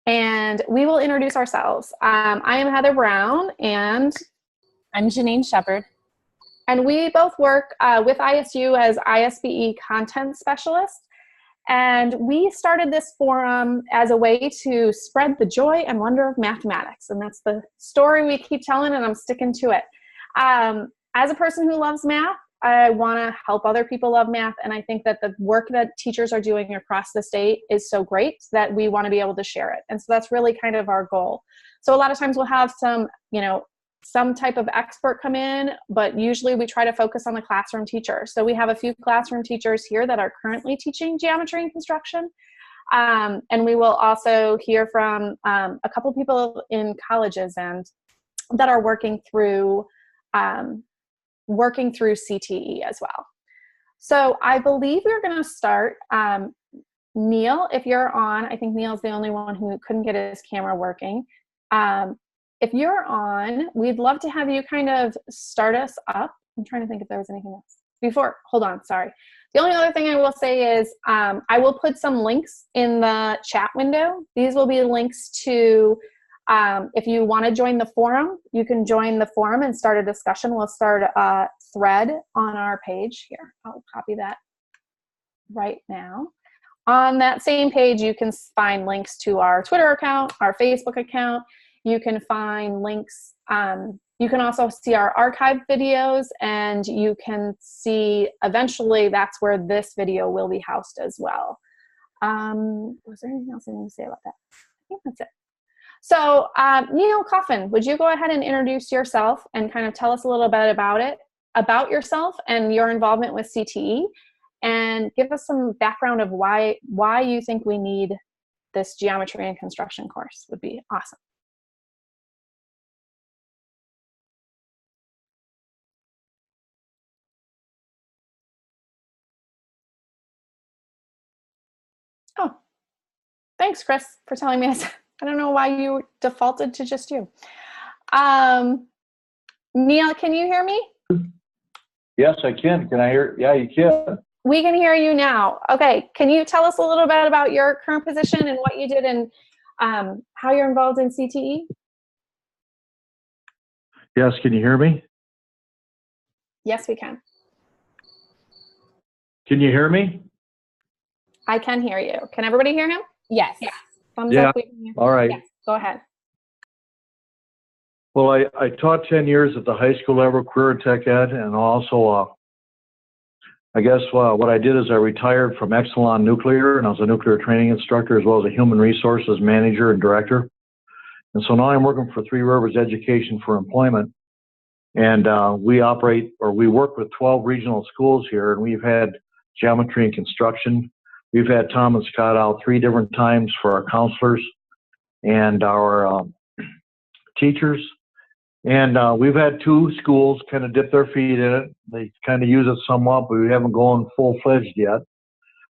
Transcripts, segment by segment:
And we will introduce ourselves. I am Heather Brown, and I'm Janine Shepard. And we both work with ISU as ISBE content specialists. And we started this forum as a way to spread the joy and wonder of mathematics. And that's the story we keep telling, and I'm sticking to it. As a person who loves math, I want to help other people love math. And I think that the work that teachers are doing across the state is so great that we want to be able to share it. And so that's really kind of our goal. So a lot of times we'll have some type of expert come in, but usually we try to focus on the classroom teacher. So we have a few classroom teachers here that are currently teaching geometry and construction. And we will also hear from a couple people in colleges and that are working through CTE as well. So I believe we're going to start. Neal, if you're on, I think Neal's the only one who couldn't get his camera working. If you're on, we'd love to have you kind of start us up. I'm trying to think if there was anything else. Hold on, sorry. The only other thing I will say is I will put some links in the chat window. These will be links to, if you want to join the forum, you can join the forum and start a discussion. We'll start a thread on our page here. I'll copy that right now. On that same page, you can find links to our Twitter account, our Facebook account. You can find links. You can also see our archived videos, and you can see eventually that's where this video will be housed as well. Was there anything else I need to say about that? I think that's it. So Neal Kaufman, would you go ahead and introduce yourself and kind of tell us a little bit about yourself and your involvement with CTE, and give us some background of why you think we need this geometry and construction course would be awesome. Oh, thanks, Chris, for telling me. I don't know why you defaulted to just you. Neal, can you hear me? Yes, I can. Can I hear? Yeah, you can. We can hear you now. Okay, can you tell us a little bit about your current position and what you did and how you're involved in CTE? Yes, can you hear me? Yes, we can. Can you hear me? I can hear you. Can everybody hear him? Yes. Yeah. Thumbs Yeah. up. We can hear. All right. Yes, go ahead. Well, I taught 10 years at the high school level, career and tech ed, and also, I guess what I did is I retired from Exelon Nuclear, and I was a nuclear training instructor as well as a human resources manager and director. And so now I'm working for Three Rivers Education for Employment. And we work with 12 regional schools here, and we've had geometry and construction. We've had Tom and Scott out 3 different times for our counselors and our teachers. And we've had 2 schools kind of dip their feet in it. They kind of use it somewhat, but we haven't gone full-fledged yet.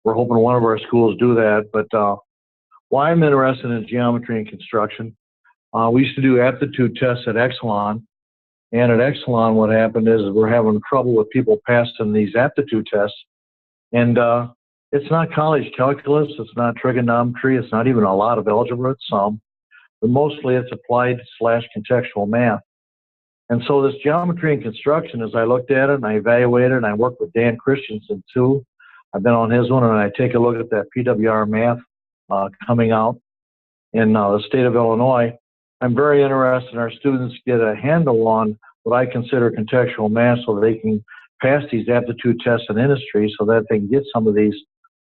We're hoping one of our schools do that. But why I'm interested in geometry and construction, we used to do aptitude tests at Exelon. And at Exelon, what happened is we're having trouble with people passing these aptitude tests. And it's not college calculus, it's not trigonometry, it's not even a lot of algebra, it's some, but mostly it's applied/contextual math. And so this geometry and construction, as I looked at it and I evaluated, and I worked with Dan Christiansen too. I've been on his one, and I take a look at that PWR math coming out in the state of Illinois. I'm very interested in our students get a handle on what I consider contextual math so they can pass these aptitude tests in industry so that they can get some of these,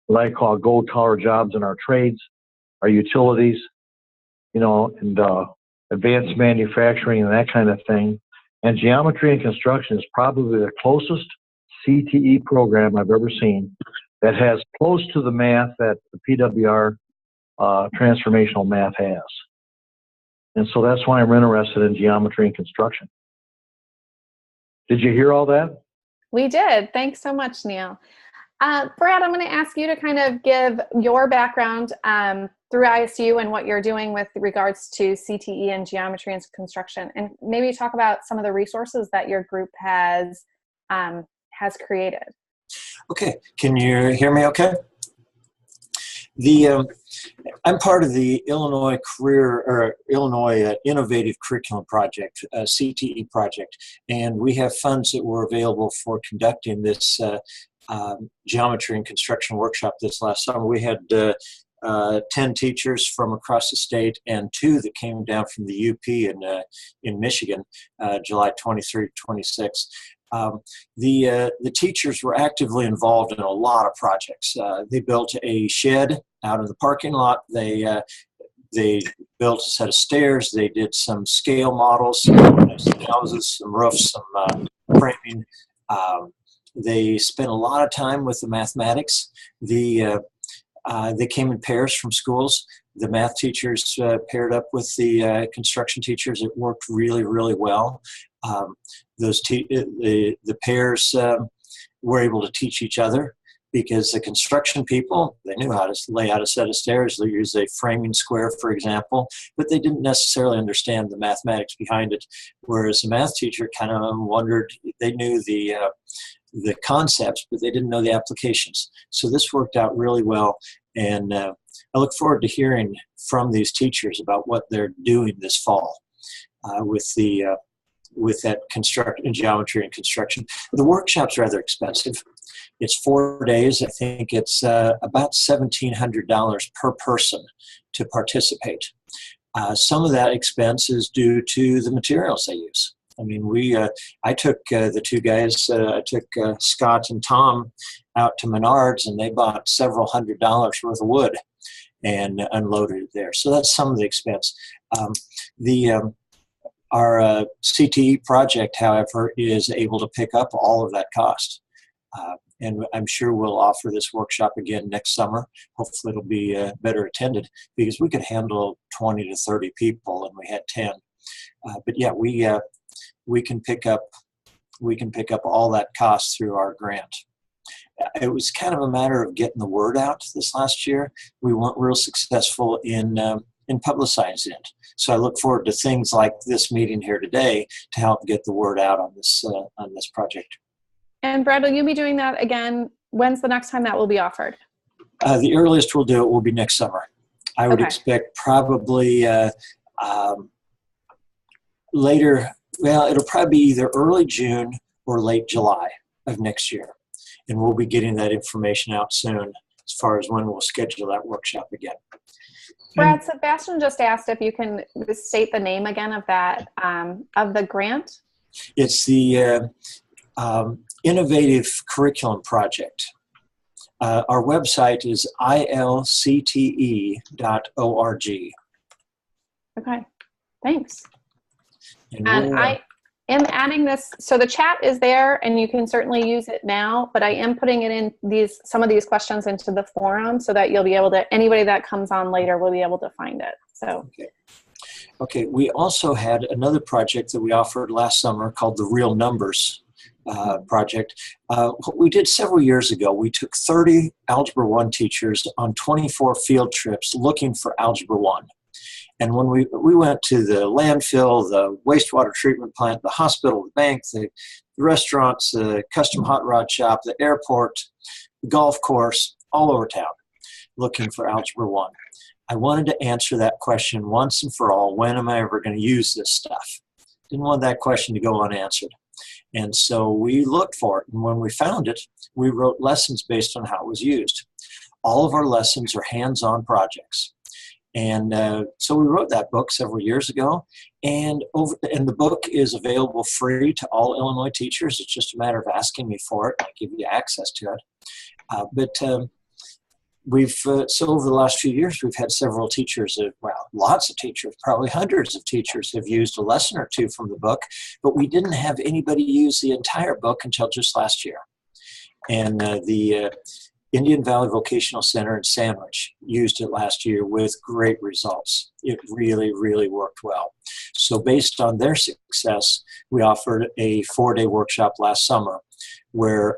what I call gold collar jobs in our trades, our utilities, and advanced manufacturing and that kind of thing. And geometry and construction is probably the closest CTE program I've ever seen that has close to the math that the PWR transformational math has. And so that's why I'm interested in geometry and construction. Did you hear all that? We did. Thanks so much, Neal. Brad, I'm going to ask you to kind of give your background through ISU and what you're doing with regards to CTE and geometry and construction, and maybe talk about some of the resources that your group has created. Okay, can you hear me okay? I'm part of the Illinois Illinois Innovative Curriculum Project, CTE project, and we have funds that were available for conducting this geometry and construction workshop this last summer. We had 10 teachers from across the state and 2 that came down from the UP in Michigan, July 23 to 26. The teachers were actively involved in a lot of projects. They built a shed out of the parking lot. They built a set of stairs. They did some scale models, some houses, some roofs, some framing. They spent a lot of time with the mathematics. They came in pairs from schools. The math teachers paired up with the construction teachers. It worked really, really well. The pairs were able to teach each other because the construction people, they knew how to lay out a set of stairs. They used a framing square, for example, but they didn't necessarily understand the mathematics behind it. Whereas the math teacher kind of wondered, they knew the concepts, but they didn't know the applications. So this worked out really well. And I look forward to hearing from these teachers about what they're doing this fall with that geometry and construction. The workshop's rather expensive. It's 4 days. I think it's about $1,700 per person to participate. Some of that expense is due to the materials they use. I mean, I took the 2 guys, I took Scott and Tom out to Menards, and they bought several $100s worth of wood and unloaded it there. So that's some of the expense. Our CTE project, however, is able to pick up all of that cost. And I'm sure we'll offer this workshop again next summer. Hopefully it'll be better attended because we could handle 20 to 30 people, and we had 10. But yeah, we can pick up all that cost through our grant. It was kind of a matter of getting the word out this last year. We weren't real successful in publicizing it. So I look forward to things like this meeting here today to help get the word out on this project. And Brad, will you be doing that again? When's the next time that will be offered? The earliest we'll do it will be next summer. I would expect probably later. Well, it'll probably be either early June or late July of next year. And we'll be getting that information out soon as far as when we'll schedule that workshop again. Brad, Sebastian just asked if you can state the name again of that, of the grant. It's the Innovative Curriculum Project. Our website is ilcte.org. Okay, thanks. And I am adding this, so the chat is there and you can certainly use it now, but I am putting it in some of these questions into the forum so that you'll be able to, anybody that comes on later will be able to find it. So. Okay. We also had another project that we offered last summer called the Real Numbers project. What we did several years ago, we took 30 Algebra 1 teachers on 24 field trips looking for Algebra 1. And when we went to the landfill, the wastewater treatment plant, the hospital, the bank, the restaurants, the custom hot rod shop, the airport, the golf course, all over town, looking for Algebra 1. I wanted to answer that question once and for all. When am I ever going to use this stuff? Didn't want that question to go unanswered. And so we looked for it. And when we found it, we wrote lessons based on how it was used. All of our lessons are hands-on projects. And so we wrote that book several years ago, and the book is available free to all Illinois teachers. It's just a matter of asking me for it. I give you access to it. So over the last few years, we've had several teachers, lots of teachers, probably hundreds of teachers have used a lesson or two from the book, but we didn't have anybody use the entire book until just last year. And the Indian Valley Vocational Center in Sandwich used it last year with great results. It really, really worked well. So based on their success, we offered a 4-day workshop last summer where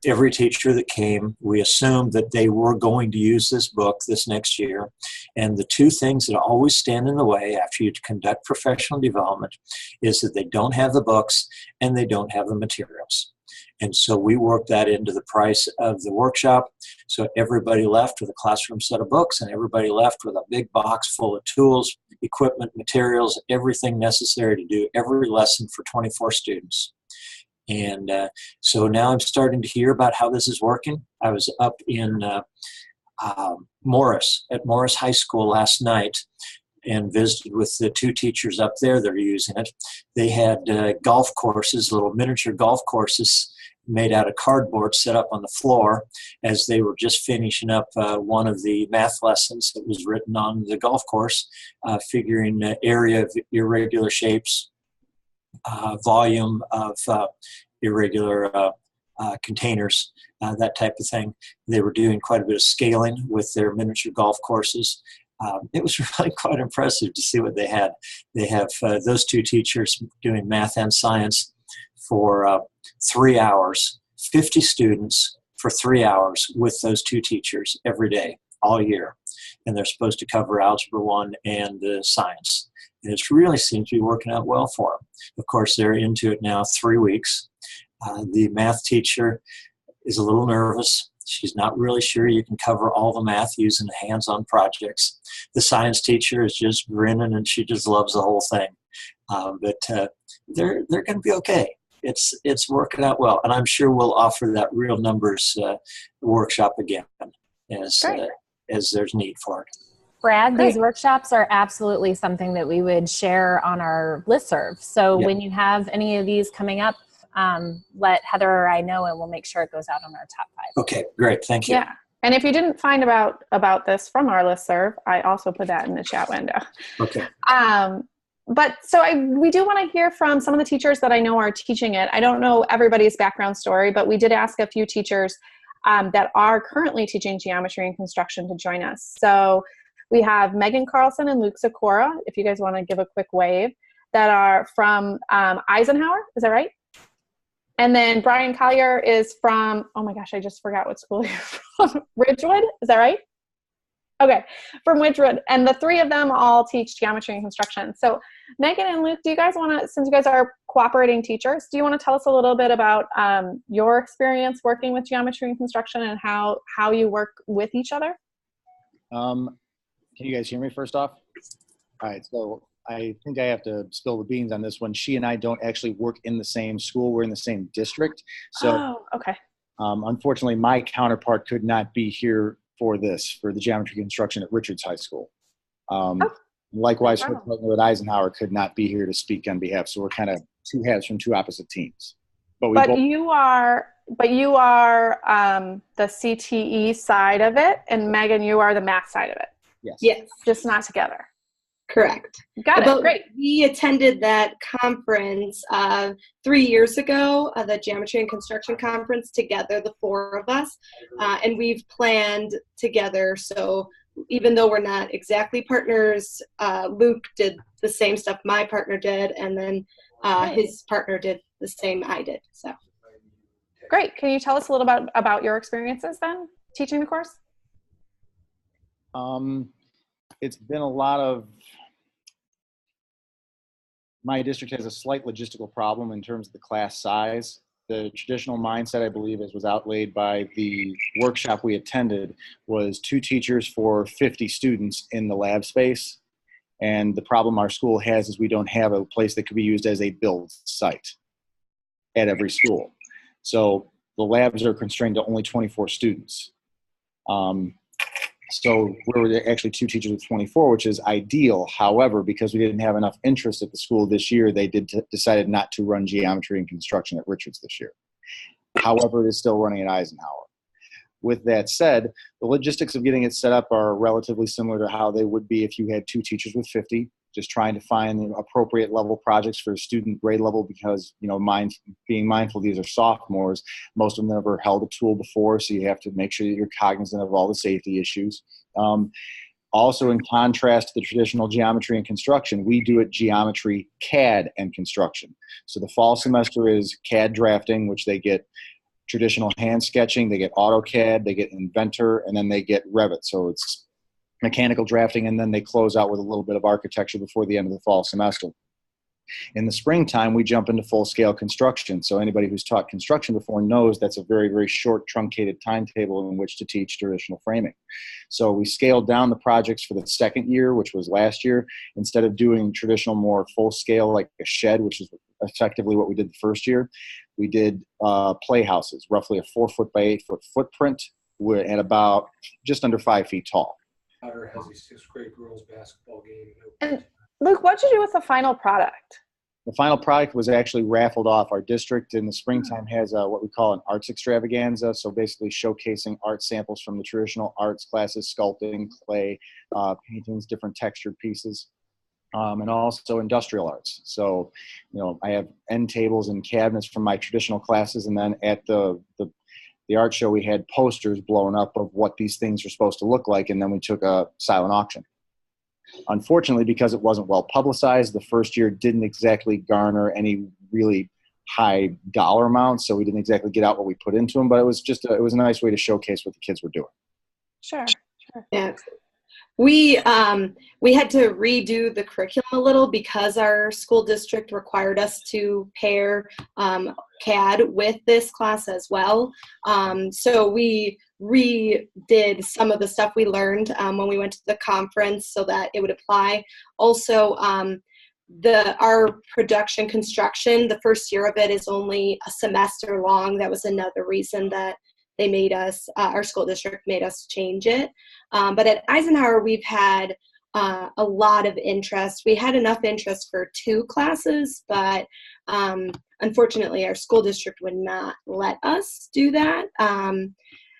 every teacher that came, we assumed that they were going to use this book this next year. And the 2 things that always stand in the way after you conduct professional development is that they don't have the books and they don't have the materials. And so we worked that into the price of the workshop. So everybody left with a classroom set of books, and everybody left with a big box full of tools, equipment, materials, everything necessary to do every lesson for 24 students. And so now I'm starting to hear about how this is working. I was up in Morris, at Morris High School last night, and visited with the 2 teachers up there that are using it. They had golf courses, little miniature golf courses made out of cardboard set up on the floor as they were just finishing up one of the math lessons that was written on the golf course, figuring area of irregular shapes, volume of irregular containers, that type of thing. They were doing quite a bit of scaling with their miniature golf courses. It was really quite impressive to see what they had. They have those 2 teachers doing math and science for 3 hours, 50 students for 3 hours with those 2 teachers every day, all year. And they're supposed to cover Algebra 1 and science. And it really seems to be working out well for them. Of course, they're into it now 3 weeks. The math teacher is a little nervous. She's not really sure you can cover all the math using hands-on projects. The science teacher is just grinning, and she just loves the whole thing. But they're going to be okay. It's working out well, and I'm sure we'll offer that real numbers workshop again as there's need for it. Brad, these workshops are absolutely something that we would share on our listserv. So when you have any of these coming up, let Heather or I know, and we'll make sure it goes out on our top 5. Okay, great. Thank you. Yeah. And if you didn't find about this from our listserv, I also put that in the chat window. Okay. But so we do want to hear from some of the teachers that I know are teaching it. I don't know everybody's background story, but we did ask a few teachers that are currently teaching geometry and construction to join us. So we have Meghan Carlson and Luke Sikora, if you guys want to give a quick wave, that are from Eisenhower. Is that right? And then Brian Collier is from, oh my gosh, I just forgot what school you're from. Ridgewood, is that right? Okay, from Ridgewood. And the 3 of them all teach geometry and construction. So Meghan and Luke, do you guys want to, since you guys are cooperating teachers, do you want to tell us a little bit about your experience working with geometry and construction and how you work with each other? Can you guys hear me first off? All right, so I think I have to spill the beans on this one. She and I don't actually work in the same school. We're in the same district. So, okay. Unfortunately, my counterpart could not be here for the geometry construction at Richards High School. Likewise, her partner at Eisenhower could not be here to speak on behalf. So we're kind of 2 halves from 2 opposite teams. But you are the CTE side of it, and Meghan, you are the math side of it. Yes. Just not together. Correct. Got it. Great. We attended that conference 3 years ago, the Geometry and Construction Conference together, the 4 of us, and we've planned together. So even though we're not exactly partners, Luke did the same stuff my partner did, and then his partner did the same I did. So great. Can you tell us a little about your experiences then, teaching the course? It's been a lot of, my district has a slight logistical problem in terms of the class size. The traditional mindset, I believe, as was outlaid by the workshop we attended, was 2 teachers for 50 students in the lab space. And the problem our school has is we don't have a place that could be used as a build site at every school. So the labs are constrained to only 24 students. So we were actually 2 teachers with 24, which is ideal. However, because we didn't have enough interest at the school this year, they decided not to run geometry and construction at Richards this year. However, it is still running at Eisenhower. With that said, the logistics of getting it set up are relatively similar to how they would be if you had 2 teachers with 50, just trying to find the appropriate level projects for student grade level because, being mindful these are sophomores. Most of them never held a tool before, so you have to make sure that you're cognizant of all the safety issues. Also, in contrast to the traditional geometry and construction, we do it geometry, CAD, and construction. So the fall semester is CAD drafting, which they get traditional hand sketching, they get AutoCAD, they get Inventor, and then they get Revit. So it's mechanical drafting, and then they close out with a little bit of architecture before the end of the fall semester. In the springtime, we jump into full-scale construction. So anybody who's taught construction before knows that's a very, very short, truncated timetable in which to teach traditional framing. So we scaled down the projects for the second year, which was last year. Instead of doing traditional, more full-scale, like a shed, which is effectively what we did the first year, we did playhouses, roughly a 4-foot by 8-foot footprint, and about just under 5 feet tall. Daughter has a 6th grade girls basketball game. And Luke, what did you do with the final product? The final product was actually raffled off. Our district in the springtime has what we call an arts extravaganza. So basically showcasing art samples from the traditional arts classes, sculpting, clay, paintings, different textured pieces, and also industrial arts. So, I have end tables and cabinets from my traditional classes. And then at the art show, we had posters blown up of what these things are supposed to look like. And then we took a silent auction. Unfortunately, because it wasn't well publicized, the first year didn't exactly garner any really high dollar amounts. So we didn't exactly get out what we put into them, but it was a nice way to showcase what the kids were doing. Sure. Yeah. We had to redo the curriculum a little because our school district required us to pair CAD with this class as well. So we redid some of the stuff we learned when we went to the conference so that it would apply. Also, our production construction, the first year of it is only a semester long. That was another reason that they made us, our school district made us change it. But at Eisenhower, we've had a lot of interest. We had enough interest for 2 classes, but unfortunately, our school district would not let us do that.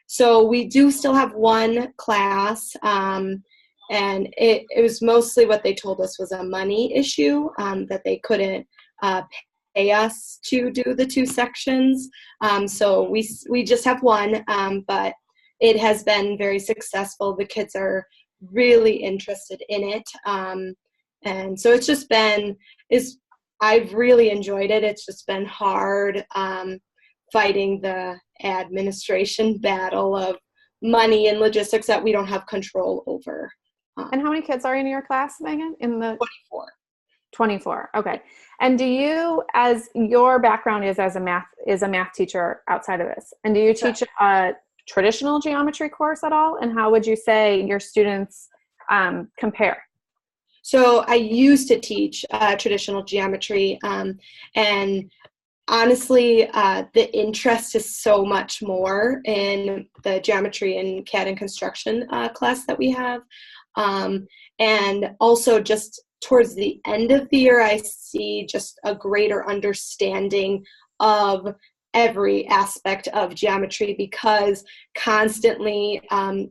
So we do still have 1 class, and it was mostly what they told us was a money issue, that they couldn't pay us to do the 2 sections. So we just have 1, but it has been very successful. The kids are really interested in it. And so it's just been, I've really enjoyed it. It's just been hard fighting the administration battle of money and logistics that we don't have control over. And how many kids are in your class, Megan? In the 24. 24. Okay. And do you, as your background is as a math teacher outside of this, and do you teach a traditional geometry course at all? And how would you say your students compare? So I used to teach traditional geometry, and honestly, the interest is so much more in the geometry and CAD and construction class that we have. And also just towards the end of the year, I see just a greater understanding of every aspect of geometry, because constantly,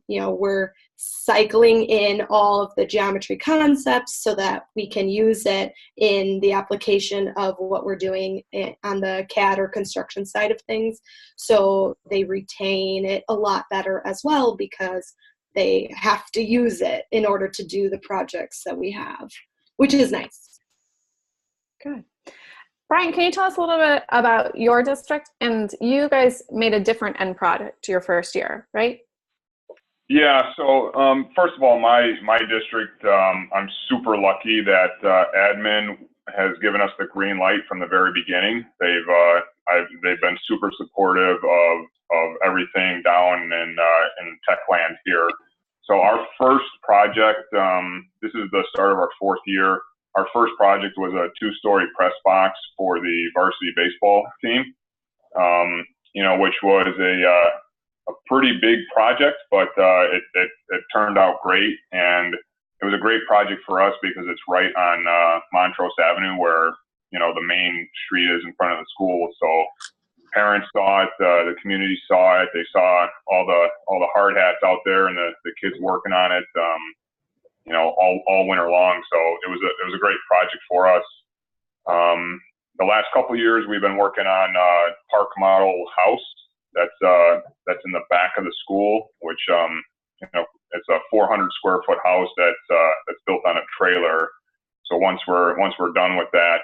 we're cycling in all of the geometry concepts so that we can use it in the application of what we're doing on the CAD or construction side of things. So they retain it a lot better as well, because they have to use it in order to do the projects that we have, which is nice. Good. Brian, can you tell us a little bit about your district? And you guys made a different end product your first year, right? Yeah, so first of all, my district, I'm super lucky that admin has given us the green light from the very beginning. They've been super supportive of everything down in tech land here. So our first project, this is the start of our 4th year. Our first project was a 2-story press box for the varsity baseball team, which was a pretty big project, but it turned out great. And it was a great project for us because it's right on Montrose Avenue, where, the main street is in front of the school. So parents saw it, the community saw it. They saw all the hard hats out there and the kids working on it, all winter long. So it was a great project for us. The last couple of years, we've been working on park model house. That's in the back of the school, which it's a 400 square foot house that's built on a trailer. So once we're done with that,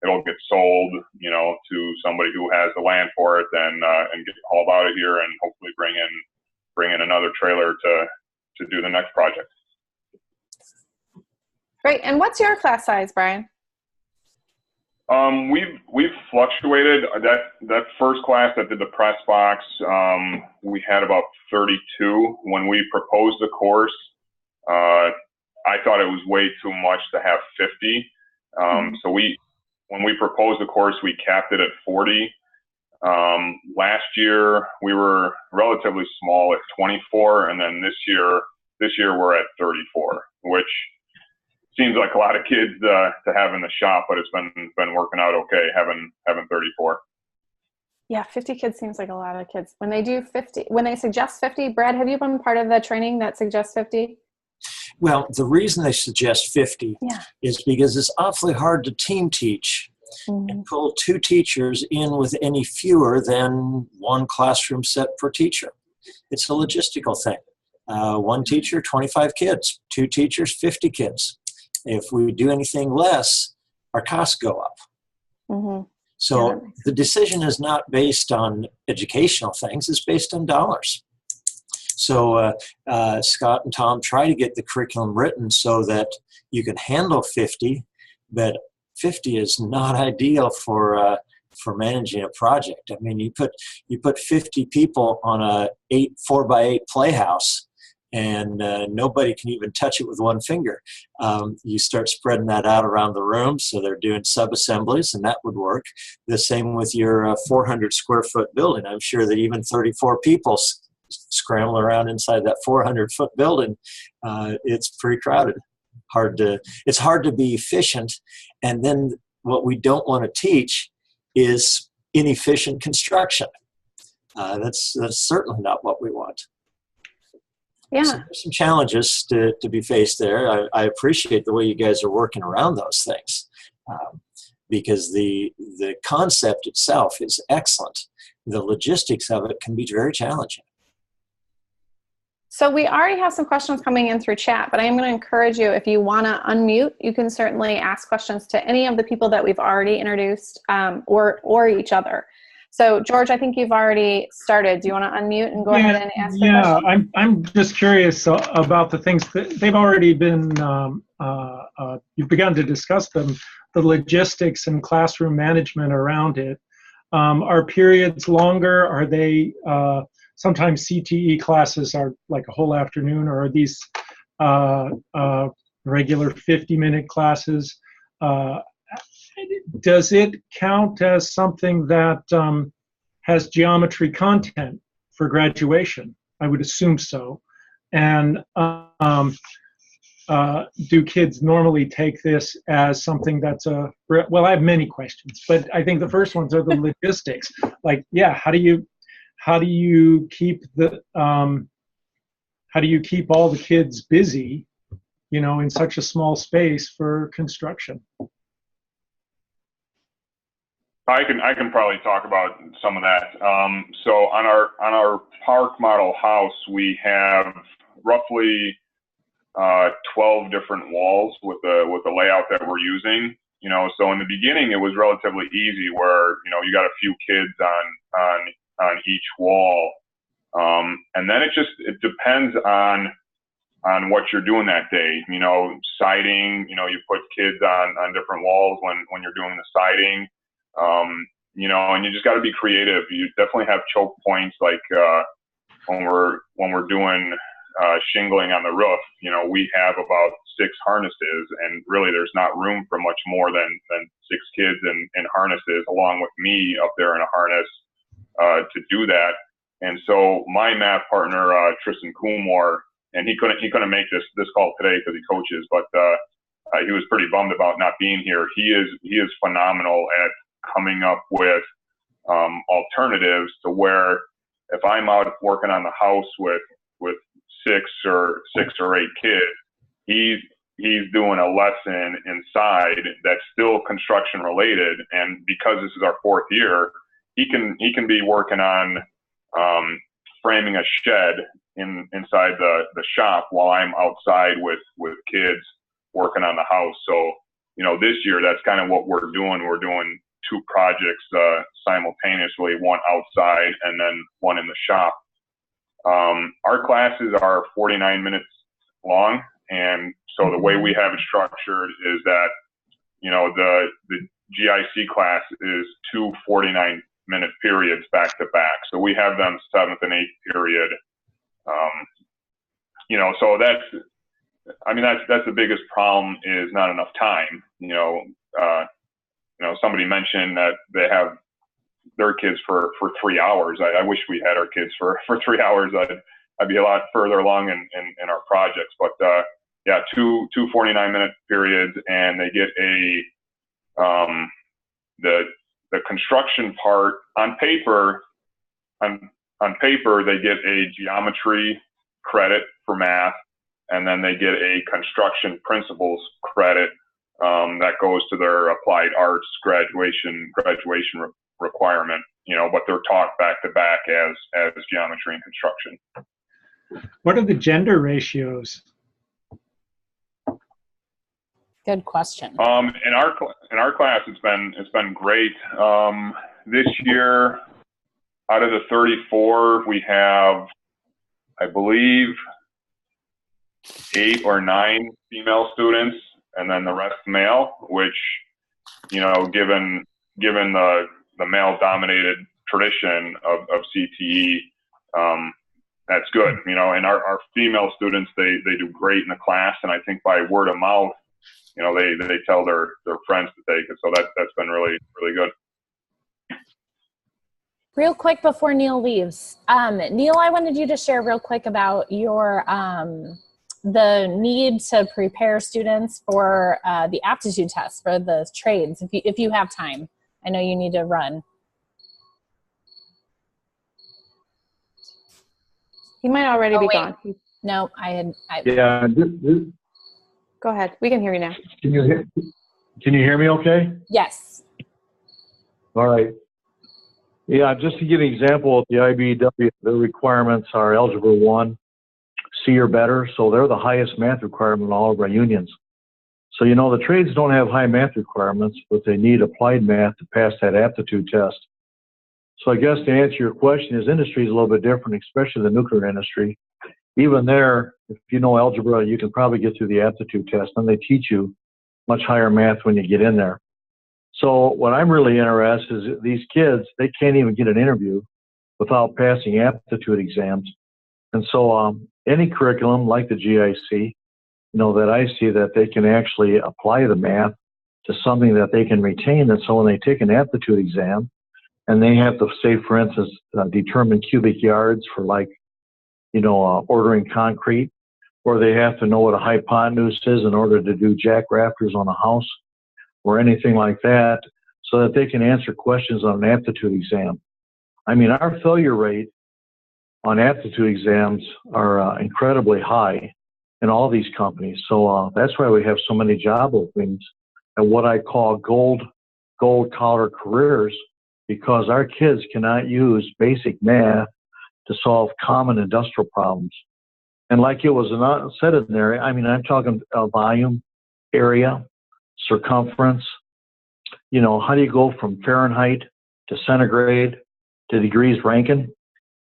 it'll get sold, to somebody who has the land for it, and get hauled out of here, and hopefully bring in another trailer to do the next project. Great. And what's your class size, Brian? We've fluctuated. That first class that did the press box, we had about 32. When we proposed the course, I thought it was way too much to have 50. So when we proposed the course, we capped it at 40. Last year we were relatively small at 24, and then this year we're at 34, which seems like a lot of kids to have in the shop, but it's been working out okay having 34. Yeah, 50 kids seems like a lot of kids. When they do 50, when they suggest 50, Brad, have you been part of the training that suggests 50? Well, the reason they suggest 50 is because it's awfully hard to team teach and pull 2 teachers in with any fewer than 1 classroom set per teacher. It's a logistical thing. 1 teacher, 25 kids. 2 teachers, 50 kids. If we do anything less, our costs go up. So the decision is not based on educational things, it's based on dollars. So Scott and Tom try to get the curriculum written so that you can handle 50, but 50 is not ideal for managing a project. I mean, you put 50 people on a 4x8 playhouse, and nobody can even touch it with 1 finger. You start spreading that out around the room, so they're doing sub-assemblies, and that would work. The same with your 400 square foot building. I'm sure that even 34 people scramble around inside that 400 foot building. It's pretty crowded. It's hard to be efficient. And then what we don't want to teach is inefficient construction. That's certainly not what we want. Yeah. So there's some challenges to be faced there. I appreciate the way you guys are working around those things, because the concept itself is excellent. The logistics of it can be very challenging. So we already have some questions coming in through chat, but I am going to encourage you, if you want to unmute, you can certainly ask questions to any of the people that we've already introduced, or each other. So George, I think you've already started. Do you want to unmute and go ahead and ask the question? I'm just curious about the things that they've already been, you've begun to discuss them, the logistics and classroom management around it. Are periods longer? Are they, sometimes CTE classes are like a whole afternoon, or are these regular 50-minute classes? Does it count as something that has geometry content for graduation? I would assume so. And do kids normally take this as something that's well, I have many questions, but I think the first ones are the logistics. Like, yeah, how do you keep all the kids busy, in such a small space for construction? I can probably talk about some of that. So on our park model house, we have roughly 12 different walls with the layout that we're using. So in the beginning it was relatively easy, where you got a few kids on each wall, and then it depends on what you're doing that day. Siding. You put kids on different walls when you're doing the siding. And you just got to be creative. You definitely have choke points, like when we're doing shingling on the roof. We have about 6 harnesses, and really there's not room for much more than 6 kids in harnesses, along with me up there in a harness to do that. And so my math partner, Tristan Coolmore, and he couldn't make this call today because he coaches, but he was pretty bummed about not being here. He is phenomenal at coming up with alternatives to where, if I'm out working on the house with 6 or 8 kids, he's doing a lesson inside that's still construction related. And because this is our 4th year, he can be working on framing a shed inside the shop while I'm outside with kids working on the house. So this year that's kind of what we're doing. We're doing 2 projects simultaneously, one outside and then one in the shop. Our classes are 49 minutes long, and so the way we have it structured is that GIC class is 2 49-minute periods back to back. So we have them 7th and 8th period. You know, so that's the biggest problem, is not enough time. You know, somebody mentioned that they have their kids for 3 hours. I wish we had our kids for 3 hours. I'd be a lot further along in our projects. But yeah, two 49-minute periods, and they get the construction part on paper. On paper, they get a geometry credit for math, and then they get a construction principles credit that goes to their applied arts graduation requirement. You know, but they're taught back to back as geometry and construction. What are the gender ratios? Good question. In our class, it's been great. This year, out of the 34, we have, I believe, 8 or 9 female students, and then the rest male. Which, you know, given the male-dominated tradition of CTE, that's good. You know, and our female students, they do great in the class, and I think by word of mouth, you know, they tell their friends to take it. So that's been really, really good. Real quick before Neal leaves, Neal, I wanted you to share real quick about your the need to prepare students for the aptitude test for the trades, if you have time. I know you need to run. He might already be gone. No, Yeah. Go ahead. We can hear you now. Can you hear me okay? Yes. All right. Yeah, just to give an example, at the IBEW, the requirements are Algebra 1, C or better, so they're the highest math requirement in all of our unions. So, you know, the trades don't have high math requirements, but they need applied math to pass that aptitude test. So I guess to answer your question, is industry is a little bit different, especially the nuclear industry. Even there, if you know algebra, you can probably get through the aptitude test, and they teach you much higher math when you get in there. So what I'm really interested is these kids, they can't even get an interview without passing aptitude exams. And so any curriculum like the GIC, you know, that I see that they can actually apply the math to something that they can retain. And so when they take an aptitude exam and they have to say, for instance, determine cubic yards for, like, you know, ordering concrete, or they have to know what a hypotenuse is in order to do jack rafters on a house or anything like that, so that they can answer questions on an aptitude exam. I mean, our failure rate on aptitude exams are incredibly high in all these companies. So that's why we have so many job openings at what I call gold collar careers, because our kids cannot use basic math to solve common industrial problems. And like it was said in there, I mean, I'm talking volume, area, circumference. You know, how do you go from Fahrenheit to centigrade to degrees Rankine?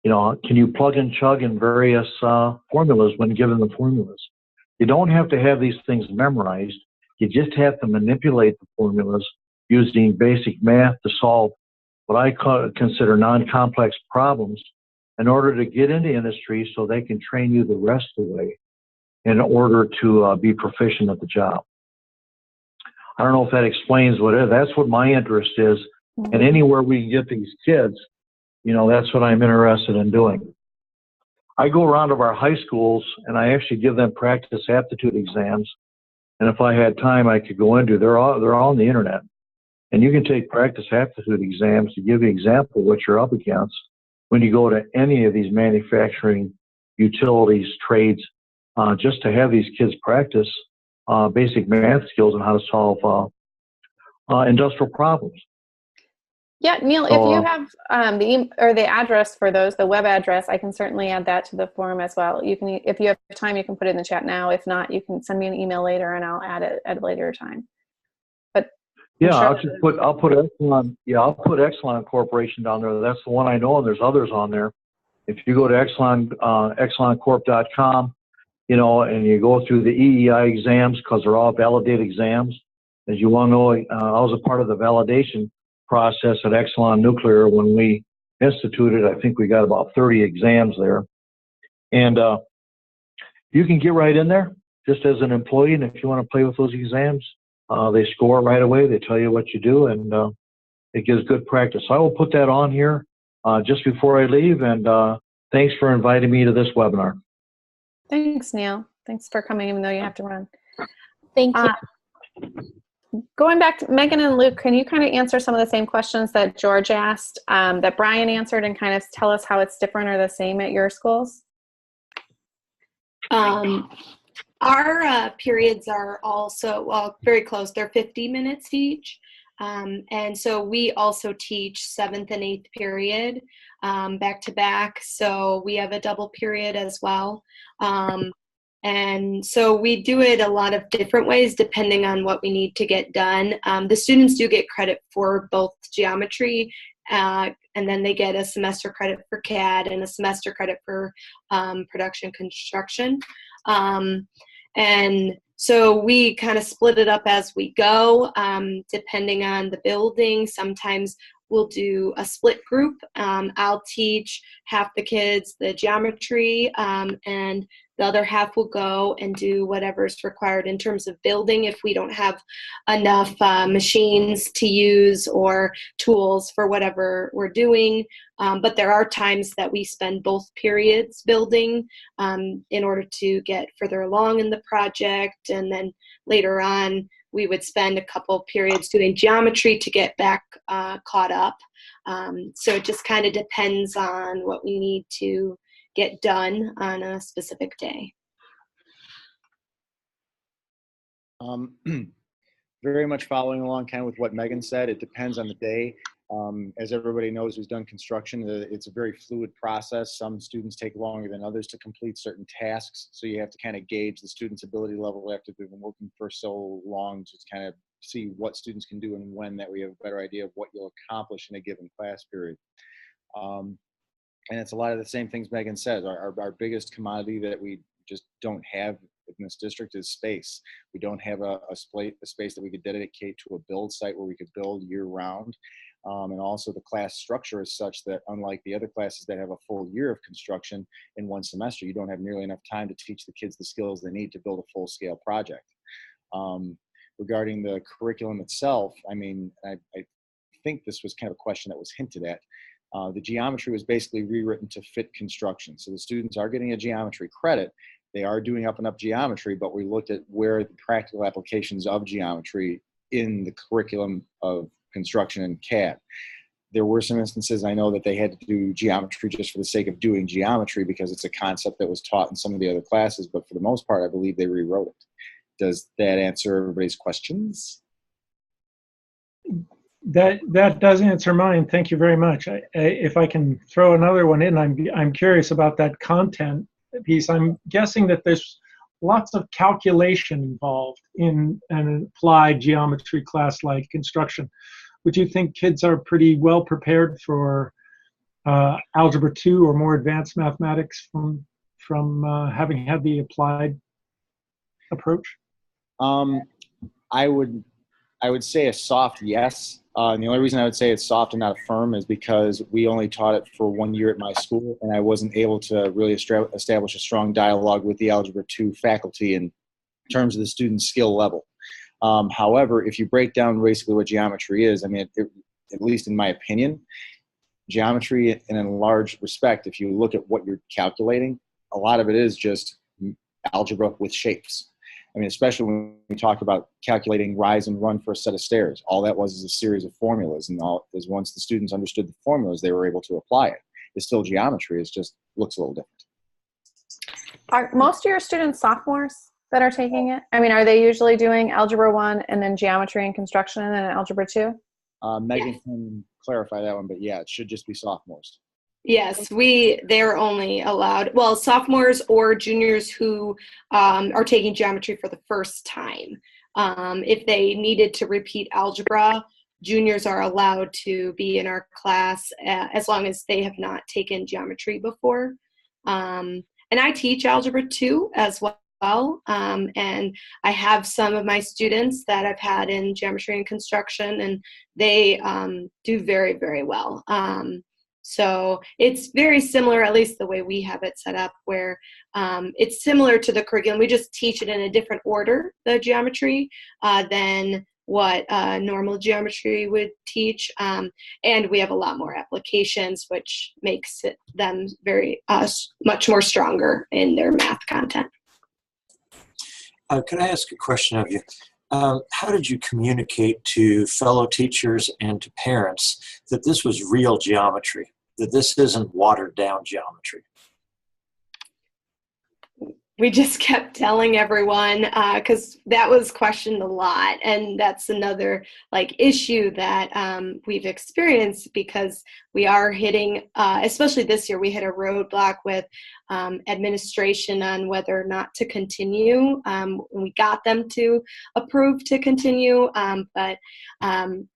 You know, can you plug and chug in various formulas when given the formulas? You don't have to have these things memorized. You just have to manipulate the formulas using basic math to solve what I consider non-complex problems in order to get into industry, so they can train you the rest of the way in order to be proficient at the job. I don't know if that explains what it is. That's what my interest is. And anywhere we can get these kids, you know, that's what I'm interested in doing. I go around to our high schools and I actually give them practice aptitude exams. And if I had time, I could go into, they're all on the internet. And you can take practice aptitude exams to give you an example of what you're up against when you go to any of these manufacturing, utilities, trades, just to have these kids practice basic math skills on how to solve industrial problems. Yeah, Neal, if you have the address for those, the web address, I can certainly add that to the forum as well. You can, if you have time, you can put it in the chat now. If not, you can send me an email later and I'll add it at a later time. But yeah, I'll put Exelon. Yeah, I'll put Exelon Corporation down there. That's the one I know, and there's others on there. If you go to ExelonCorp.com, you know, and you go through the EEI exams, because they're all validated exams, As you all know, I was a part of the validation process at Exelon Nuclear when we instituted. I think we got about 30 exams there. And you can get right in there just as an employee, and if you want to play with those exams, they score right away. They tell you what you do, and it gives good practice. So I will put that on here just before I leave, and thanks for inviting me to this webinar. Thanks, Neal. Thanks for coming, even though you have to run. Thank you. Going back to Meghan and Luke, can you kind of answer some of the same questions that George asked, that Brian answered, and kind of tell us how it's different or the same at your schools? Our periods are also very close. They're 50 minutes each. And so we also teach 7th and 8th period back to back. So we have a double period as well. And so we do it a lot of different ways depending on what we need to get done. The students do get credit for both geometry, and then they get a semester credit for CAD and a semester credit for production construction. And so we kind of split it up as we go, depending on the building. Sometimes we'll do a split group. I'll teach half the kids the geometry, and the other half will go and do whatever's required in terms of building if we don't have enough machines to use or tools for whatever we're doing. But there are times that we spend both periods building in order to get further along in the project. And then later on, we would spend a couple periods doing geometry to get back caught up. So it just kind of depends on what we need to get done on a specific day. Very much following along kind of with what Meghan said. It depends on the day. As everybody knows who's done construction, it's a very fluid process. Some students take longer than others to complete certain tasks. So you have to kind of gauge the student's ability level after they've been working for so long to kind of see what students can do and when, that we have a better idea of what you'll accomplish in a given class period. And it's a lot of the same things Meghan says. Our biggest commodity that we just don't have in this district is space. We don't have a space that we could dedicate to a build site where we could build year round. And also the class structure is such that unlike the other classes that have a full year of construction in one semester, you don't have nearly enough time to teach the kids the skills they need to build a full-scale project. Regarding the curriculum itself, I mean, I think this was kind of a question that was hinted at. The geometry was basically rewritten to fit construction. So the students are getting a geometry credit. They are doing up and up geometry, but we looked at where the practical applications of geometry in the curriculum of construction and CAD. There were some instances I know that they had to do geometry just for the sake of doing geometry because it's a concept that was taught in some of the other classes, but for the most part, I believe they rewrote it. Does that answer everybody's questions? That does answer mine. Thank you very much. If I can throw another one in, I'm curious about that content piece. I'm guessing that there's lots of calculation involved in an applied geometry class like construction. Would you think kids are pretty well prepared for Algebra 2 or more advanced mathematics from having had the applied approach? I would say a soft yes. And the only reason I would say it's soft and not a firm is because we only taught it for 1 year at my school, and I wasn't able to really establish a strong dialogue with the Algebra 2 faculty in terms of the student's skill level. However, if you break down basically what geometry is, I mean, at least in my opinion, geometry in a large respect, if you look at what you're calculating, a lot of it is just algebra with shapes. I mean, especially when we talk about calculating rise and run for a set of stairs. All that was is a series of formulas, and once the students understood the formulas, they were able to apply it. It's still geometry, it just looks a little different. Are most of your students sophomores that are taking it? I mean, are they usually doing Algebra 1 and then geometry and construction and then Algebra 2? Meghan can clarify that one, but yeah, it should just be sophomores. Yes, they're only allowed, well, sophomores or juniors who are taking geometry for the first time. If they needed to repeat algebra, juniors are allowed to be in our class as long as they have not taken geometry before. And I teach Algebra 2 as well. And I have some of my students that I've had in geometry and construction, and they do very, very well. So it's very similar, at least the way we have it set up, where it's similar to the curriculum. We just teach it in a different order, the geometry, than what normal geometry would teach. And we have a lot more applications, which makes them very much more stronger in their math content. Could I ask a question of you? How did you communicate to fellow teachers and to parents that this was real geometry, that this isn't watered down geometry? We just kept telling everyone, because that was questioned a lot, and that's another issue that we've experienced, because we are hitting, especially this year, we hit a roadblock with administration on whether or not to continue. We got them to approve to continue, but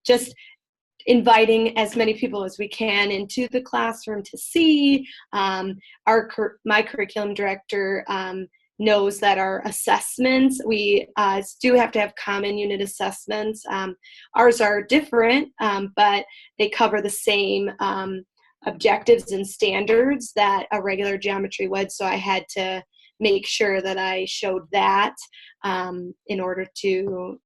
just inviting as many people as we can into the classroom to see. My curriculum director knows that our assessments, we do have to have common unit assessments. Ours are different, but they cover the same objectives and standards that a regular geometry would. So I had to make sure that I showed that in order to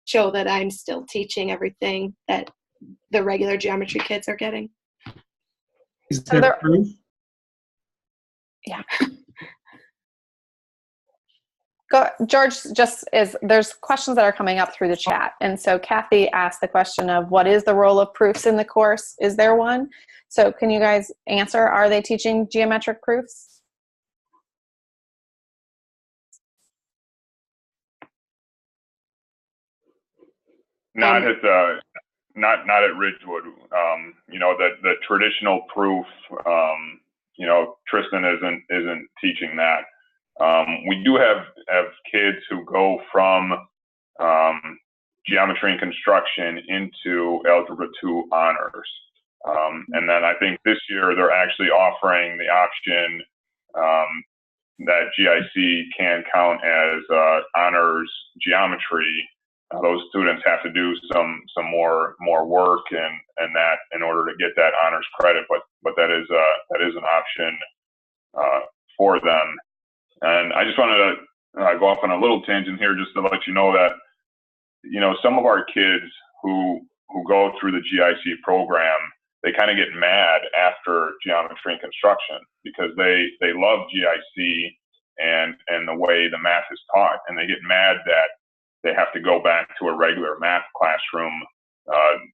show that I'm still teaching everything that the regular geometry kids are getting. Is there proof? Yeah. George, there's questions that are coming up through the chat. And so Kathy asked the question of what is the role of proofs in the course? Is there one? So can you guys answer, are they teaching geometric proofs? Not at Ridgewood. The traditional proof. Tristan isn't teaching that. We do have kids who go from geometry and construction into Algebra 2 honors. And then I think this year they're actually offering the option that GIC can count as honors geometry. Those students have to do some more work and that in order to get that honors credit, but that is an option for them. And I just wanted to go off on a little tangent here just to let you know that, some of our kids who go through the GIC program, they kind of get mad after geometry and construction because they love GIC and the way the math is taught, and they get mad that they have to go back to a regular math classroom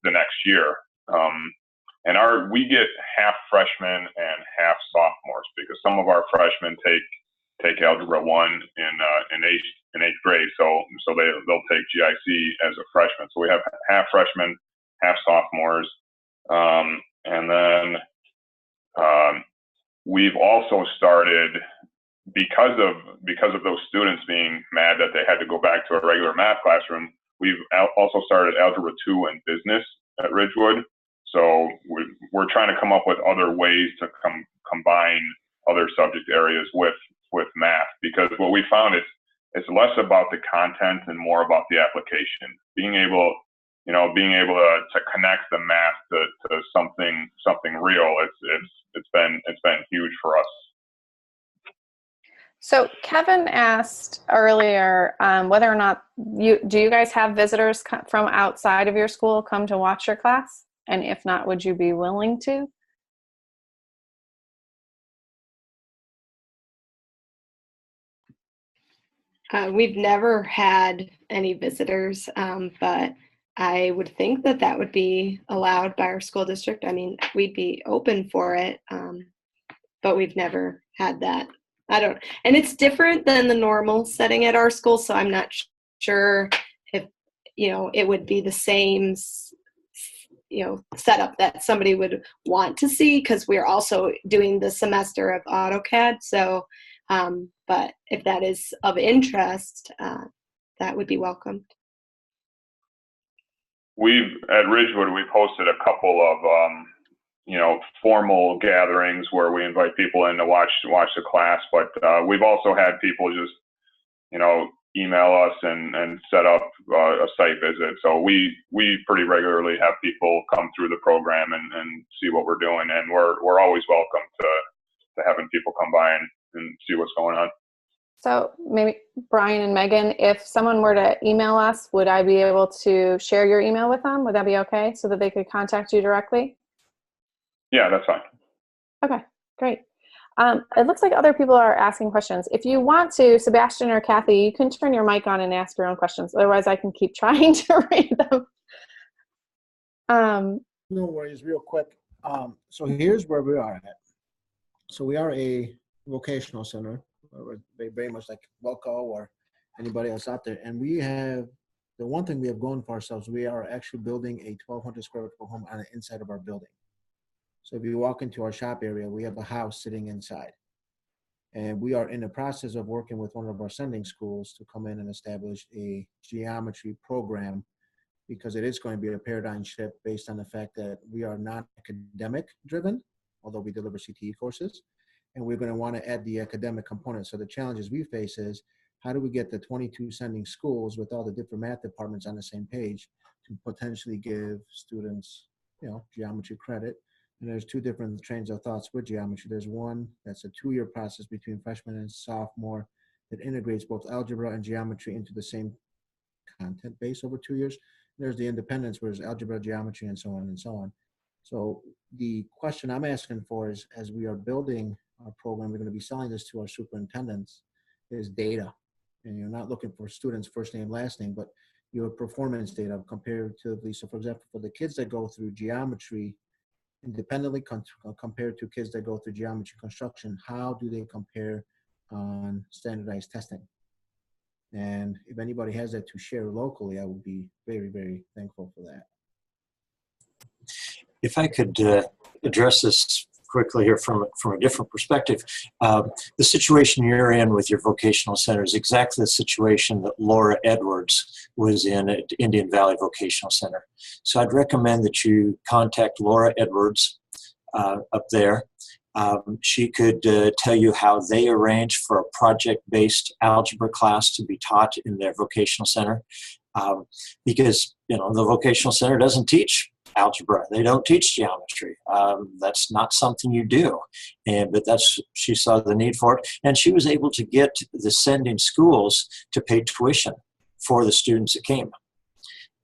the next year. And we get half freshmen and half sophomores because some of our freshmen take Algebra 1 in eighth grade, so they'll take GIC as a freshman. So we have half freshmen, half sophomores, and then we've also started, because of those students being mad that they had to go back to a regular math classroom, we've also started Algebra 2 and business at Ridgewood. So we're trying to come up with other ways to combine other subject areas with math, because what we found is it's less about the content and more about the application. Being able to connect the math to something real. It's been huge for us. So Kevin asked earlier whether or not you guys have visitors from outside of your school come to watch your class? And if not, would you be willing to? We've never had any visitors, but I would think that would be allowed by our school district. I mean, we'd be open for it, but we've never had that. And it's different than the normal setting at our school, so I'm not sure if, it would be the same, setup that somebody would want to see, because we're also doing the semester of AutoCAD. So, but if that is of interest, that would be welcomed. At Ridgewood, we've hosted a couple of, formal gatherings where we invite people in to watch the class, but we've also had people just email us and set up a site visit. So we pretty regularly have people come through the program and see what we're doing, and we're always welcome to having people come by and see what's going on. So maybe Brian and Megan, if someone were to email us, would I be able to share your email with them? Would that be okay, so that they could contact you directly? Yeah, that's fine. Okay, great. It looks like other people are asking questions. If you want to, Sebastian or Kathy, you can turn your mic on and ask your own questions. Otherwise, I can keep trying to read them. No worries, real quick. So here's where we are at. So we are a vocational center, very much like Welco or anybody else out there. And we have, the one thing we have going for ourselves, we are actually building a 1,200 square foot home on the inside of our building. So if you walk into our shop area, we have a house sitting inside. And we are in the process of working with one of our sending schools to come in and establish a geometry program, because it is going to be a paradigm shift based on the fact that we are not academic driven, although we deliver CTE courses, and we're going to want to add the academic component. So the challenges we face is, how do we get the 22 sending schools with all the different math departments on the same page to potentially give students, geometry credit? And there's two different trains of thoughts with geometry. There's one that's a 2-year process between freshman and sophomore that integrates both algebra and geometry into the same content base over 2 years. There's the independence, where there's algebra, geometry, and so on and so on. So the question I'm asking for is, as we are building our program, we're going to be selling this to our superintendents, is data. And you're not looking for students' first name, last name, but your performance data comparatively. So for example, for the kids that go through geometry independently compared to kids that go through geometry construction, how do they compare on standardized testing? And if anybody has that to share locally, I would be very, very thankful for that. If I could address this quickly here from a different perspective, the situation you're in with your vocational center is exactly the situation that Laura Edwards was in at Indian Valley Vocational Center. So I'd recommend that you contact Laura Edwards up there. She could tell you how they arrange for a project-based algebra class to be taught in their vocational center, because the vocational center doesn't teach algebra. They don't teach geometry. That's not something you do. But she saw the need for it, and she was able to get the sending schools to pay tuition for the students that came.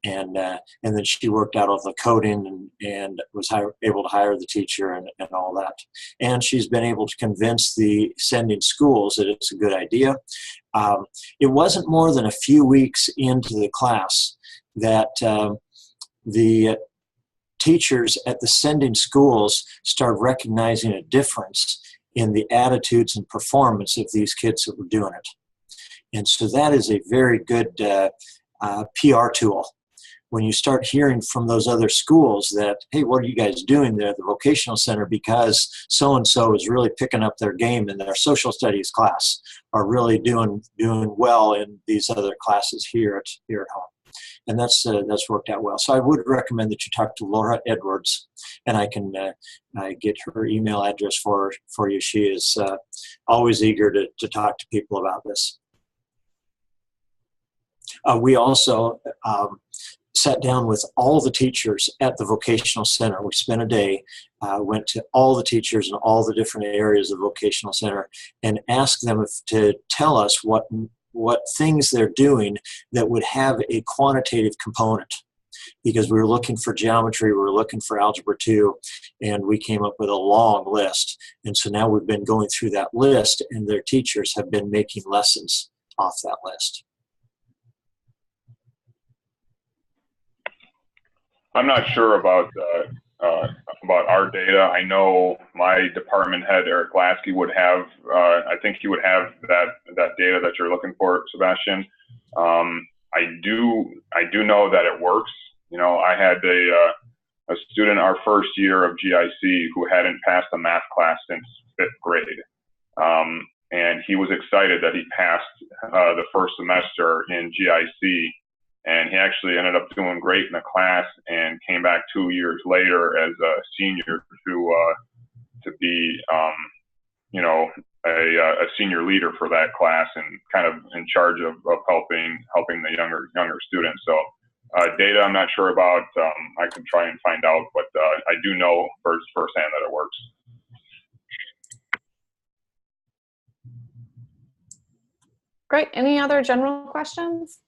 And then she worked out all the coding and was able to hire the teacher and all that. And she's been able to convince the sending schools that it's a good idea. It wasn't more than a few weeks into the class that the teachers at the sending schools started recognizing a difference in the attitudes and performance of these kids that were doing it. And so that is a very good PR tool. When you start hearing from those other schools that, hey, what are you guys doing there at the vocational center, because so-and-so is really picking up their game in their social studies class, or really doing well in these other classes here at home. And that's worked out well. So I would recommend that you talk to Laura Edwards, and I can get her email address for you. She is always eager to talk to people about this. We also sat down with all the teachers at the vocational center. We spent a day, went to all the teachers in all the different areas of the vocational center and asked them to tell us what things they're doing that would have a quantitative component. Because we were looking for geometry, we were looking for algebra 2, and we came up with a long list. And so now we've been going through that list, and their teachers have been making lessons off that list. I'm not sure about our data. I know my department head, Eric Lasky, would have. I think he would have that data that you're looking for, Sebastian. I do know that it works. I had a student our first year of GIC who hadn't passed a math class since 5th grade, and he was excited that he passed the first semester in GIC. And he actually ended up doing great in the class and came back 2 years later as a senior to be a senior leader for that class and kind of in charge of helping the younger students. So data, I'm not sure about. I can try and find out, but I do know firsthand that it works. Great. Any other general questions?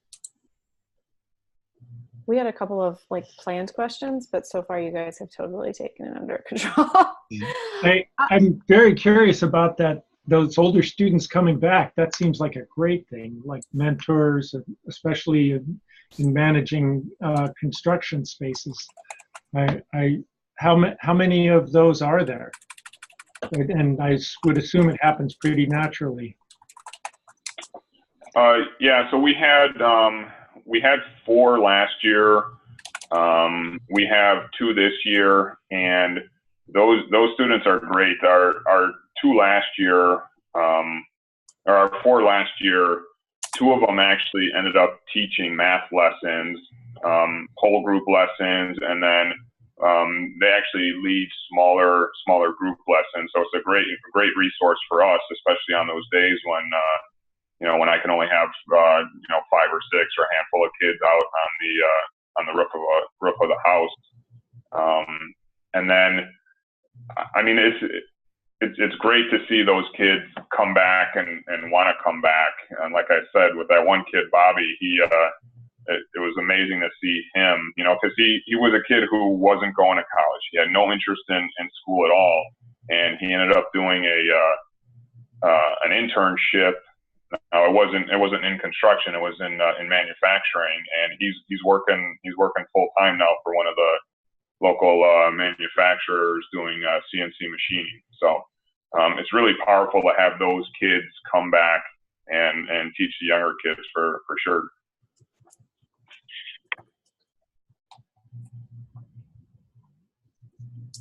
We had a couple of planned questions, but so far you guys have totally taken it under control. I'm very curious about that. Those older students coming back, that seems like a great thing, like mentors, especially in managing construction spaces. How many of those are there? And I would assume it happens pretty naturally. Yeah, so we had 4 last year. We have 2 this year, and those students are great. Our 2 last year, or our 4 last year, 2 of them actually ended up teaching math lessons, whole group lessons, and then they actually lead smaller group lessons. So it's a great resource for us, especially on those days when when I can only have 5 or 6 or a handful of kids out on the roof of the house. And then, I mean, it's great to see those kids come back and want to come back. And like I said, with that one kid, Bobby, it was amazing to see him, because he was a kid who wasn't going to college. He had no interest in school at all, and he ended up doing an internship. It wasn't in construction. It was in manufacturing, and he's working full time now for one of the local manufacturers doing CNC machining. So it's really powerful to have those kids come back and teach the younger kids for sure.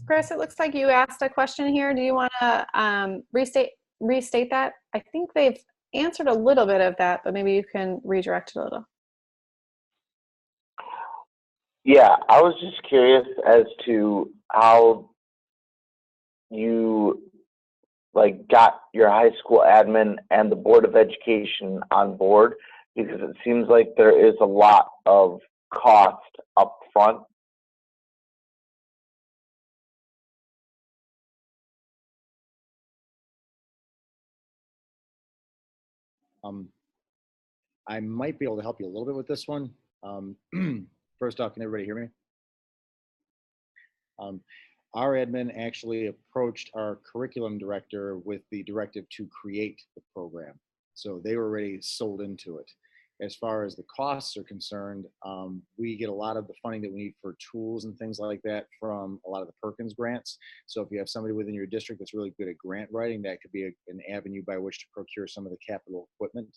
Chris, it looks like you asked a question here. Do you want to restate that? I think they've answered a little bit of that, but maybe you can redirect it a little. Yeah, I was just curious as to how you got your high school admin and the Board of Education on board, because it seems like there is a lot of cost up front. I might be able to help you a little bit with this one. First off, can everybody hear me? Our admin actually approached our curriculum director with the directive to create the program. So they were already sold into it. As far as the costs are concerned, we get a lot of the funding that we need for tools and things like that from a lot of the Perkins grants. So if you have somebody within your district that's really good at grant writing, that could be an avenue by which to procure some of the capital equipment.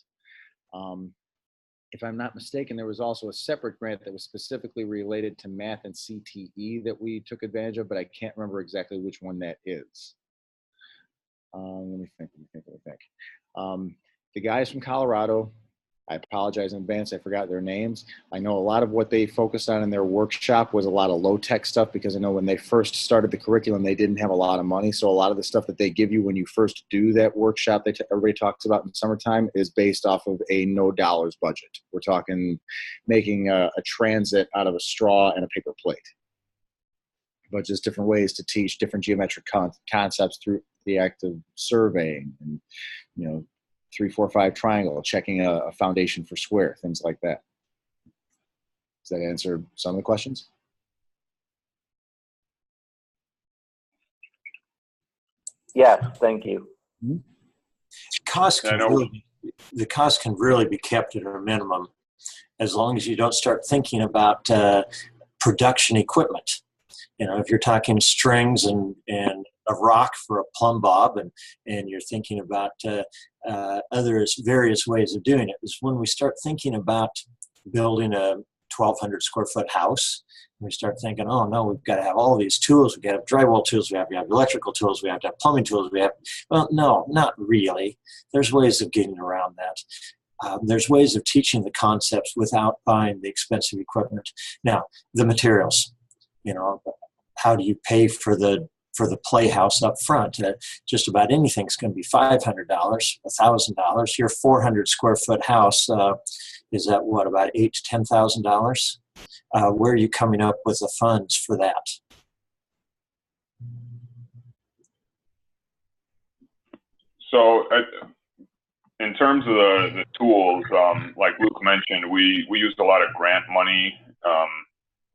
If I'm not mistaken, there was also a separate grant that was specifically related to math and CTE that we took advantage of, but I can't remember exactly which one that is. Let me think. The guys from Colorado, I apologize in advance, I forgot their names. I know a lot of what they focused on in their workshop was a lot of low-tech stuff, because I know when they first started the curriculum, they didn't have a lot of money. So a lot of the stuff that they give you when you first do that workshop that everybody talks about in summertime is based off of a no dollars budget. We're talking making a transit out of a straw and a paper plate. But just different ways to teach different geometric concepts through the act of surveying and, 3, 4, 5 triangle, checking a foundation for square, things like that. Does that answer some of the questions? Yes, thank you. Mm-hmm. The cost can really be kept at a minimum as long as you don't start thinking about production equipment. If you're talking strings and a rock for a plumb bob, and you're thinking about various ways of doing it, is when we start thinking about building a 1,200 square foot house, we start thinking, oh no, we've got to have all these tools. We've got to have drywall tools. We have to have electrical tools. We have to have plumbing tools. Well, no, not really. There's ways of getting around that. There's ways of teaching the concepts without buying the expensive equipment. Now, the materials, how do you pay for the for the playhouse up front. Just about anything's going to be $500, $1,000. Your 400 square foot house is at what, about $8,000 to $10,000? Where are you coming up with the funds for that? So in terms of the tools, like Luke mentioned, we used a lot of grant money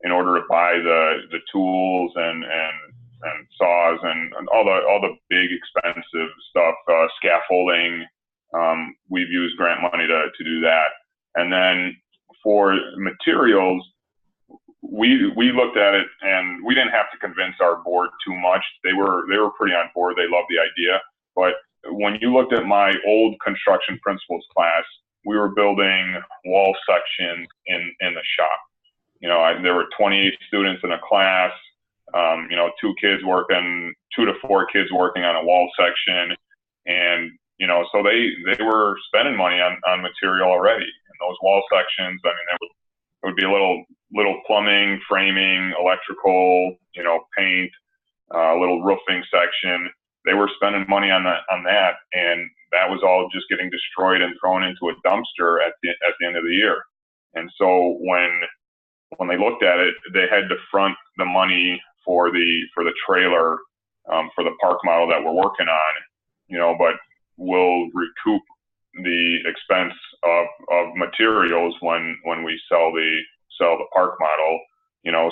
in order to buy the tools and saws and all the big expensive stuff, scaffolding. We've used grant money to do that. And then for materials, we looked at it and we didn't have to convince our board too much. They were pretty on board. They loved the idea. But when you looked at my old construction principles class, we were building wall sections in the shop. There were 28 students in a class, 2 to 4 kids working on a wall section. And, so they were spending money on material already. And those wall sections, I mean, it would be a little plumbing, framing, electrical, paint, a little roofing section. They were spending money on that, and that was all just getting destroyed and thrown into a dumpster at the end of the year. And so when they looked at it, they had to front the money for the trailer for the park model that we're working on, but we'll recoup the expense of materials when we sell the park model,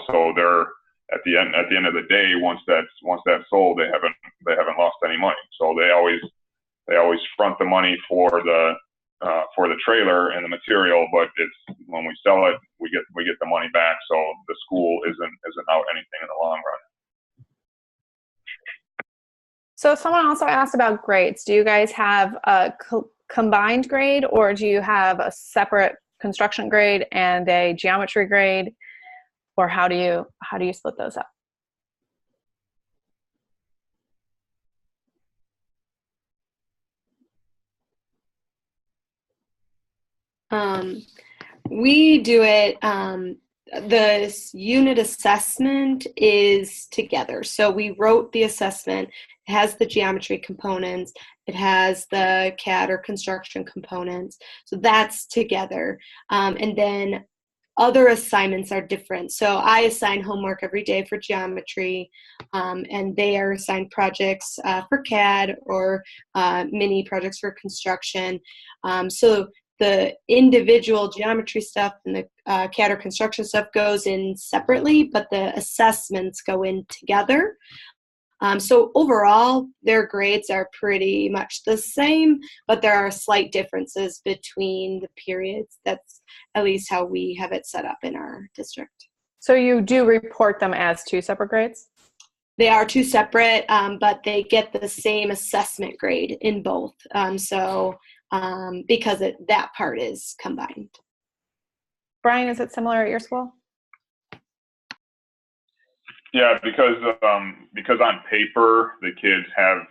so they're at the end of the day, once that's sold, they haven't lost any money. So they always front the money for the trailer and the material, but it's when we sell it, we get the money back. So the school isn't out anything in the long run. So someone also asked about grades. Do you guys have a combined grade, or do you have a separate construction grade and a geometry grade, or how do you split those up? We do it, the unit assessment is together. So we wrote the assessment. It has the geometry components. It has the CAD or construction components. So that's together. And then other assignments are different. So I assign homework every day for geometry, and they are assigned projects for CAD or mini projects for construction. So the individual geometry stuff and the CAD or construction stuff goes in separately, but the assessments go in together. So overall, their grades are pretty much the same, but there are slight differences between the periods. That's at least how we have it set up in our district. So you do report them as 2 separate grades? They are 2 separate, but they get the same assessment grade in both. Because that part is combined. Brian, is it similar at your school? Yeah, because on paper the kids have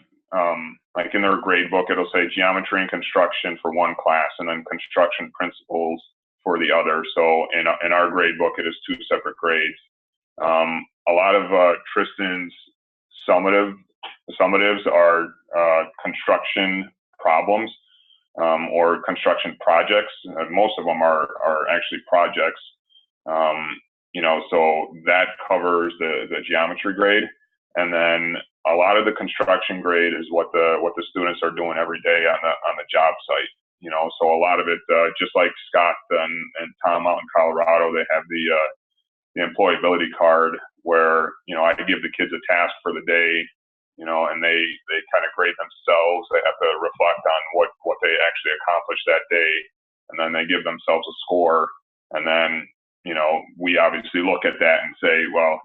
like in their grade book it'll say geometry and construction for one class and then construction principles for the other. So in our grade book it is 2 separate grades. A lot of Tristan's summatives are construction problems. Or construction projects. Most of them are actually projects. So that covers the geometry grade, and then a lot of the construction grade is what the students are doing every day on the job site. So a lot of it, just like Scott and Tom out in Colorado, they have the employability card where I give the kids a task for the day. And they kind of grade themselves. They have to reflect on what they actually accomplished that day, and then they give themselves a score. And then, we obviously look at that and say, well,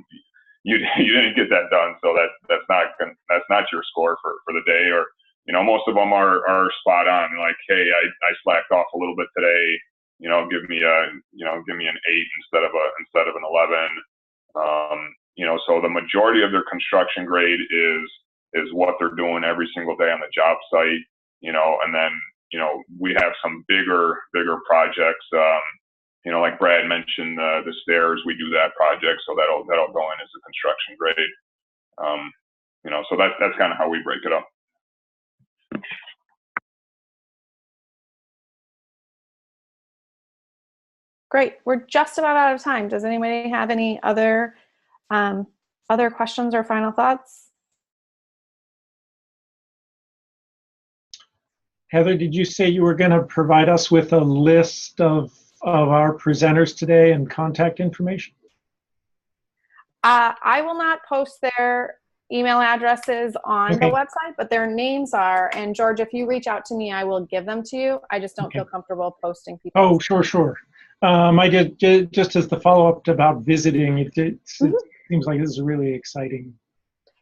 you didn't get that done, so that's not your score for the day. Or, most of them are spot on. Like, hey, I slacked off a little bit today. Give me an 8 instead of an 11. So the majority of their construction grade is what they're doing every single day on the job site, and then, we have some bigger projects, like Brad mentioned, the stairs, we do that project. So that'll go in as a construction grade. So that's kind of how we break it up. Great. We're just about out of time. Does anybody have any other questions or final thoughts? Heather, did you say you were going to provide us with a list of our presenters today and contact information? I will not post their email addresses on the website, but their names are. And George, if you reach out to me, I will give them to you. I just don't feel comfortable posting people. Oh, sure. I did just as the follow-up about visiting. It seems like this is really exciting.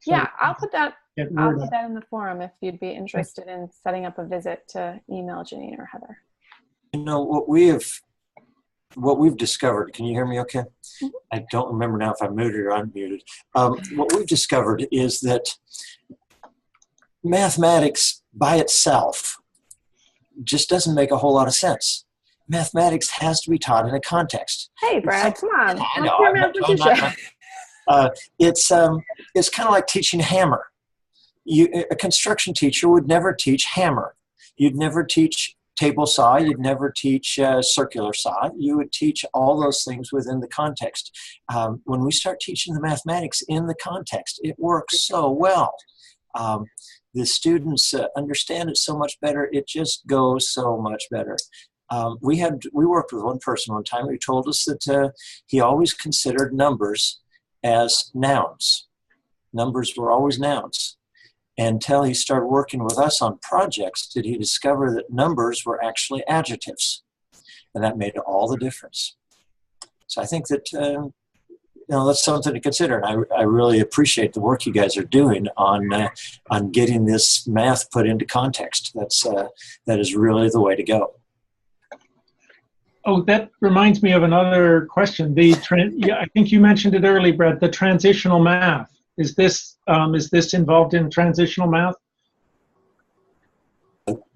Yeah, I'll put that in the forum if you'd be interested in setting up a visit to email Janine or Heather. What we've discovered, can you hear me okay? I don't remember now if I'm muted or unmuted. What we've discovered is that mathematics by itself just doesn't make a whole lot of sense. Mathematics has to be taught in a context. Hey, Brad, come on. I know. It's kind of like teaching hammer. A construction teacher would never teach hammer. You'd never teach table saw. You'd never teach circular saw. You would teach all those things within the context. When we start teaching the mathematics in the context, it works so well. The students understand it so much better. It just goes so much better. We worked with one person one time who told us that he always considered numbers as nouns. Numbers were always nouns. Until he started working with us on projects, did he discover that numbers were actually adjectives. And that made all the difference. So I think that that's something to consider. And I really appreciate the work you guys are doing on getting this math put into context. That is really the way to go. Oh, that reminds me of another question. I think you mentioned it early, Brett, the transitional math. Is this involved in transitional math?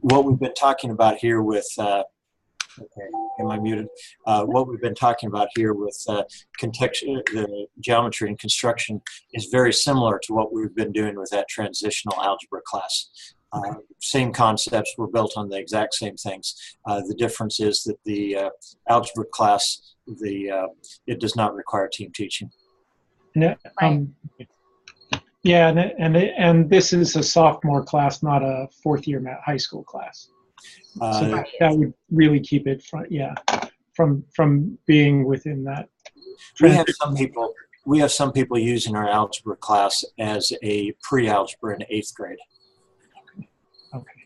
What we've been talking about here with, am I muted? What we've been talking about here with the geometry and construction is very similar to what we've been doing with that transitional algebra class. Same concepts were built on the exact same things. The difference is that the algebra class, it does not require team teaching. Yeah, and this is a sophomore class, not a fourth-year high school class. So that would really keep it from being within that. We have some people using our algebra class as a pre-algebra in 8th grade. Okay.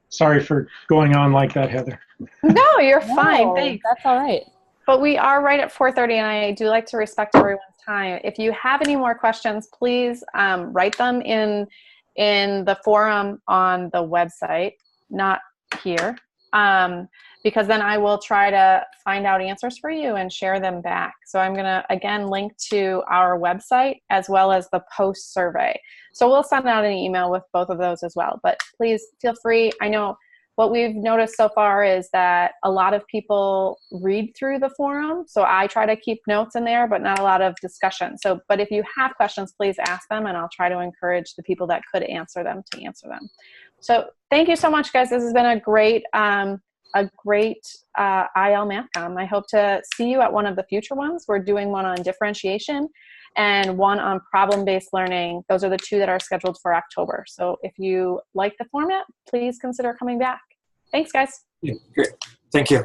Sorry for going on like that, Heather. No, you're fine. Thanks. That's all right. But we are right at 4:30, and I do like to respect everyone's time. If you have any more questions, please write them in the forum on the website, not here, because then I will try to find out answers for you and share them back. So I'm going to, again, link to our website as well as the post survey. So we'll send out an email with both of those as well. But please feel free. I know what we've noticed so far is that a lot of people read through the forum. So I try to keep notes in there, but not a lot of discussion. But if you have questions, please ask them, and I'll try to encourage the people that could answer them to answer them. So thank you so much, guys. This has been a great IL MathCom. I hope to see you at one of the future ones. We're doing one on differentiation and one on problem-based learning. Those are the two that are scheduled for October. So if you like the format, please consider coming back. Thanks, guys. Yeah, great. Thank you.